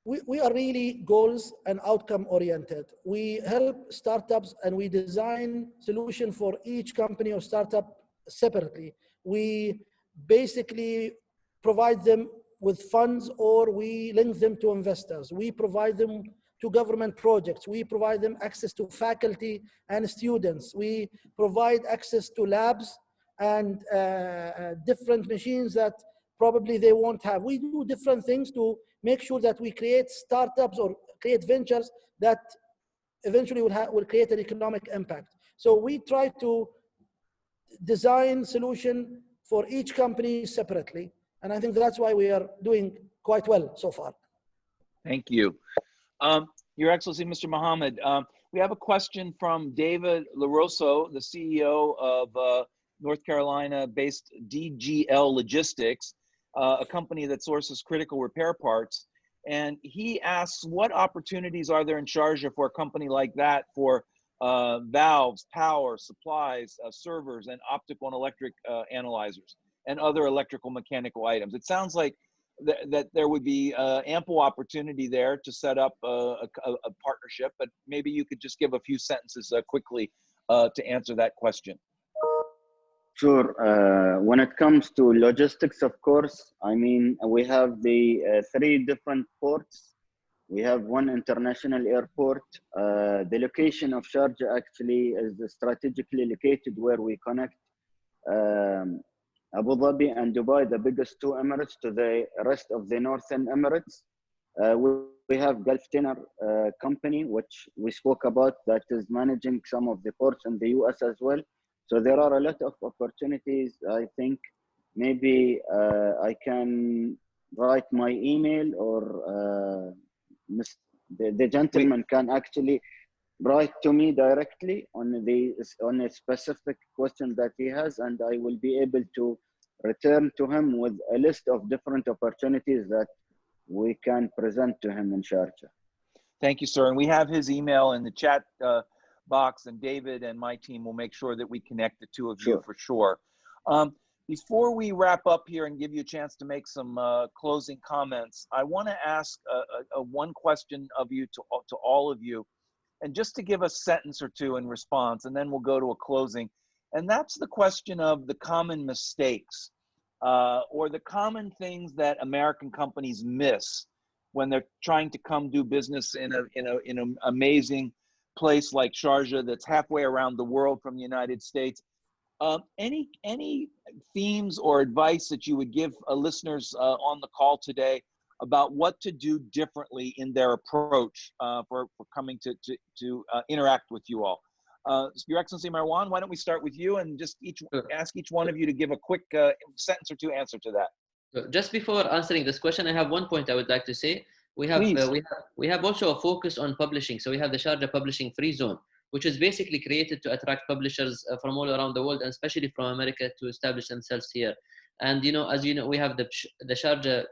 We are really goals and outcome oriented. We help startups and we design solution for each company or startup separately. We basically provide them with funds, or we link them to investors. We provide them to government projects. We provide them access to faculty and students. We provide access to labs and different machines that probably they won't have. We do different things to make sure that we create startups or create ventures that eventually will create an economic impact. So we try to design solution for each company separately. And I think that's why we are doing quite well so far. Thank you. Your Excellency, Mr. Mohamed, we have a question from David LaRosso, the CEO of North Carolina-based DGL Logistics, a company that sources critical repair parts. And he asks, what opportunities are there in Sharjah for a company like that for valves, power, supplies, servers, and optical and electric analyzers, and other electrical mechanical items? It sounds like that there would be ample opportunity there to set up a partnership, but maybe you could just give a few sentences quickly to answer that question. Sure. When it comes to logistics, of course, I mean, we have the 3 different ports. We have 1 international airport. The location of Sharjah actually is strategically located where we connect Abu Dhabi and Dubai, the biggest 2 Emirates, to the rest of the Northern Emirates. We have Gulf Tenor company, which we spoke about, that is managing some of the ports in the US as well. So there are a lot of opportunities. I think maybe I can write my email, or the gentleman can actually write to me directly on a specific question that he has, and I will be able to return to him with a list of different opportunities that we can present to him in Sharjah. Thank you, sir. And we have his email in the chat box, and David and my team will make sure that we connect the 2 of you for sure. Before we wrap up here and give you a chance to make some closing comments, I want to ask one question of you to all of you, and just to give a sentence or 2 in response, and then we'll go to a closing. And that's the question of the common mistakes or the common things that American companies miss when they're trying to come do business in an amazing place like Sharjah that's halfway around the world from the United States. Any themes or advice that you would give listeners on the call today about what to do differently in their approach for coming to interact with you all? Your Excellency Marwan, why don't we start with you and just ask each one of you to give a quick sentence or 2 answer to that. Just before answering this question, I have one point I would like to say. We have also a focus on publishing. So we have the Sharjah Publishing Free Zone, which is basically created to attract publishers from all around the world, and especially from America, to establish themselves here. And as you know, we have the Sharjah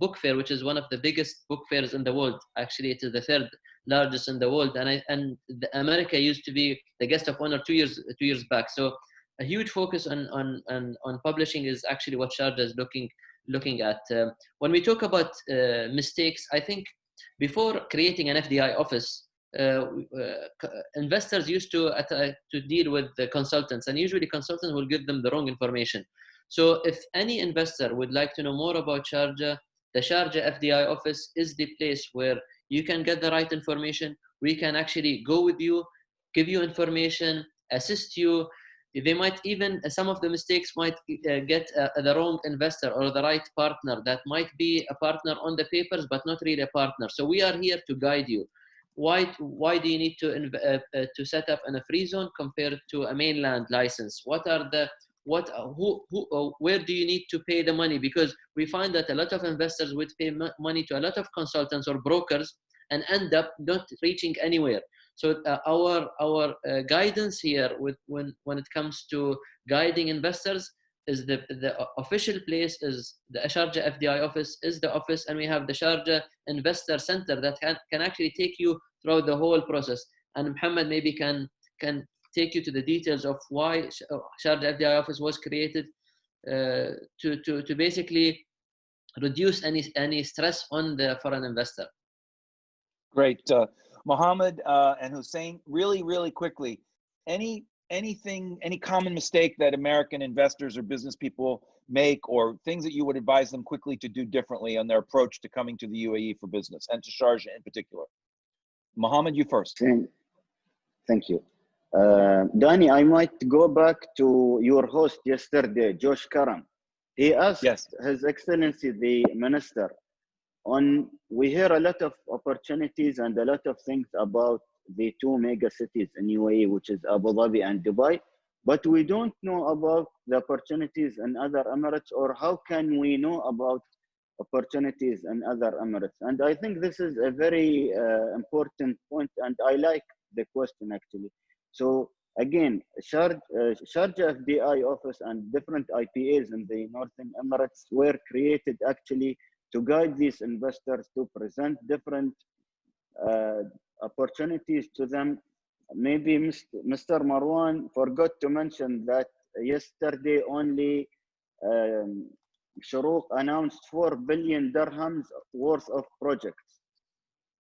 book fair, which is one of the biggest book fairs in the world. Actually, it is the 3rd largest in the world, and America used to be the guest of honor 2 years back. So a huge focus on publishing is actually what Sharjah is looking at. When we talk about mistakes, I think before creating an FDI office, investors used to deal with the consultants, and usually consultants will give them the wrong information. So if any investor would like to know more about Sharjah, the Sharjah FDI office is the place where you can get the right information. We can actually go with you, give you information, assist you. They might even, some of the mistakes might get the wrong investor or the right partner that might be a partner on the papers, but not really a partner. So we are here to guide you. Why do you need to set up in a free zone compared to a mainland license? What are the, where do you need to pay the money? Because we find that a lot of investors would pay money to a lot of consultants or brokers and end up not reaching anywhere. So our guidance here when it comes to guiding investors is the official place is the Sharjah FDI office is the office, and we have the Sharjah Investor Center that can actually take you throughout the whole process. And Mohamed maybe can take you to the details of why Sharjah FDI office was created to basically reduce any stress on the foreign investor. Great. Mohamed and Hussain, really quickly, any common mistake that American investors or business people make, or things that you would advise them quickly to do differently on their approach to coming to the UAE for business and to Sharjah in particular? Mohamed, you first. Thank you. Danny, I might go back to your host yesterday, Josh Karam. He asked His Excellency the Minister we hear a lot of opportunities and a lot of things about the two mega cities in UAE, which is Abu Dhabi and Dubai, but we don't know about the opportunities in other Emirates, or how can we know about opportunities in other Emirates? And I think this is a very important point, and I like the question actually. So again, Sharjah FDI office and different IPAs in the Northern Emirates were created actually to guide these investors, to present different opportunities to them. Maybe Mr. Marwan forgot to mention that yesterday only Shurooq announced 4 billion dirhams worth of projects.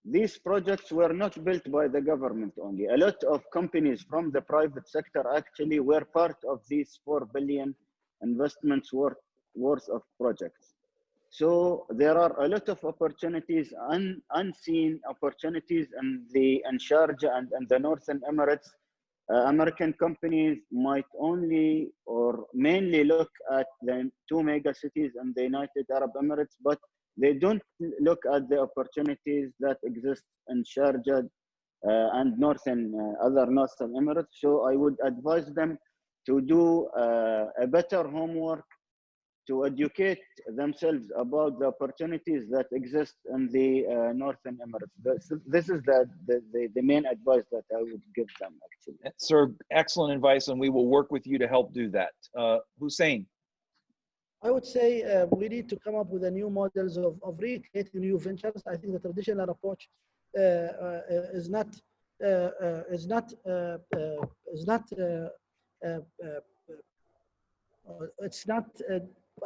These projects were not built by the government only. A lot of companies from the private sector actually were part of these 4 billion investments worth of projects. So there are a lot of opportunities, unseen opportunities in Sharjah and the Northern Emirates. American companies might only or mainly look at the two mega cities in the United Arab Emirates, but they don't look at the opportunities that exist in Sharjah and other Northern Emirates. So I would advise them to do a better homework, to educate themselves about the opportunities that exist in the Northern Emirates. This is the main advice that I would give them, actually. Sir, excellent advice, and we will work with you to help do that. Hussain. I would say we need to come up with a new models of recreating new ventures. I think the traditional approach is not,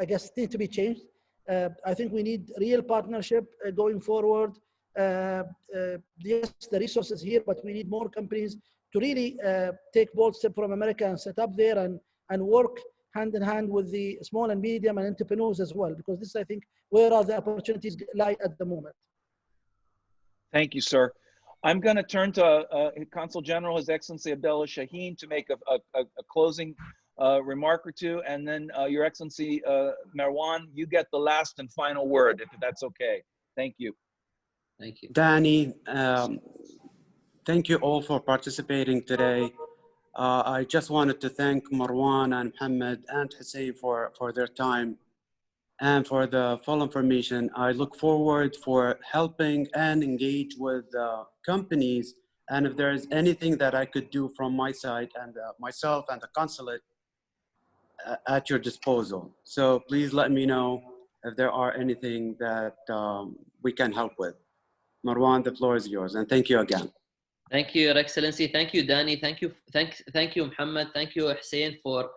I guess, need to be changed. I think we need real partnership going forward. Yes, the resources here, but we need more companies to really take bold step from America and set up there and work hand in hand with the small and medium and entrepreneurs as well, because this, I think, where are the opportunities lie at the moment. Thank you, sir. I'm going to turn to Consul General, His Excellency Abdalla Shaheen, to make a closing remark or two, and then Your Excellency Marwan, you get the last and final word, if that's okay. Thank you. Thank you. Danny, thank you all for participating today. I just wanted to thank Marwan and Mohamed and Hussain for their time and for the full information. I look forward for helping and engage with companies, and if there is anything that I could do from my side and myself and the consulate at your disposal. So please let me know if there are anything that we can help with. Marwan, the floor is yours, and thank you again. Thank you, Your Excellency. Thank you, Danny. Thank you, Mohamed. Thank you, Hussain, for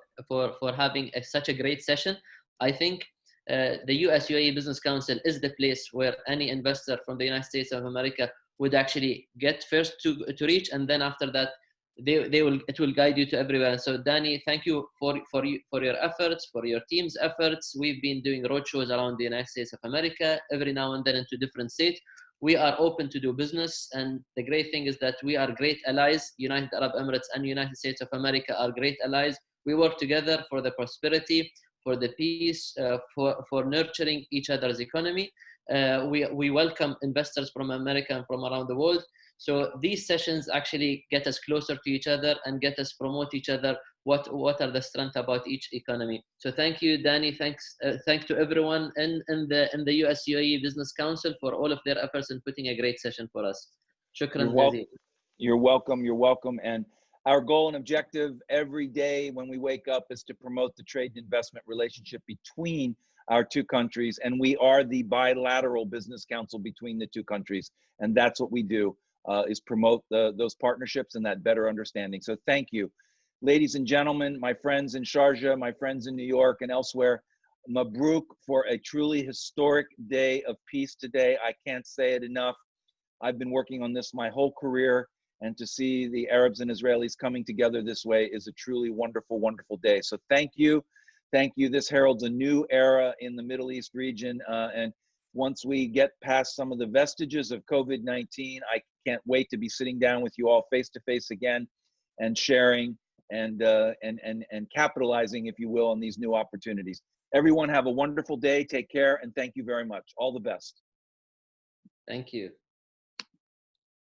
having such a great session. I think the US-UAE Business Council is the place where any investor from the United States of America would actually get first to reach, and then after that, it will guide you to everywhere. And so Danny, thank you for your efforts, for your team's efforts. We've been doing roadshows around the United States of America, every now and then into different states. We are open to do business, and the great thing is that we are great allies. United Arab Emirates and United States of America are great allies. We work together for the prosperity, for the peace, for nurturing each other's economy. We welcome investors from America and from around the world. So these sessions actually get us closer to each other and get us promote each other. What are the strengths about each economy? So thank you, Danny. Thanks to everyone in the US-UAE Business Council for all of their efforts in putting a great session for us. Shukran jazeelan. You're welcome. You're welcome. And our goal and objective every day when we wake up is to promote the trade and investment relationship between our two countries. And we are the bilateral business council between the two countries. And that's what we do, is promote those partnerships and that better understanding. So thank you. Ladies and gentlemen, my friends in Sharjah, my friends in New York and elsewhere, Mabruk for a truly historic day of peace today. I can't say it enough. I've been working on this my whole career, and to see the Arabs and Israelis coming together this way is a truly wonderful, wonderful day. So thank you. Thank you. This heralds a new era in the Middle East region. And once we get past some of the vestiges of COVID-19, I can't wait to be sitting down with you all face to face again and sharing and capitalizing, if you will, on these new opportunities. Everyone have a wonderful day. Take care. And thank you very much. All the best. Thank you.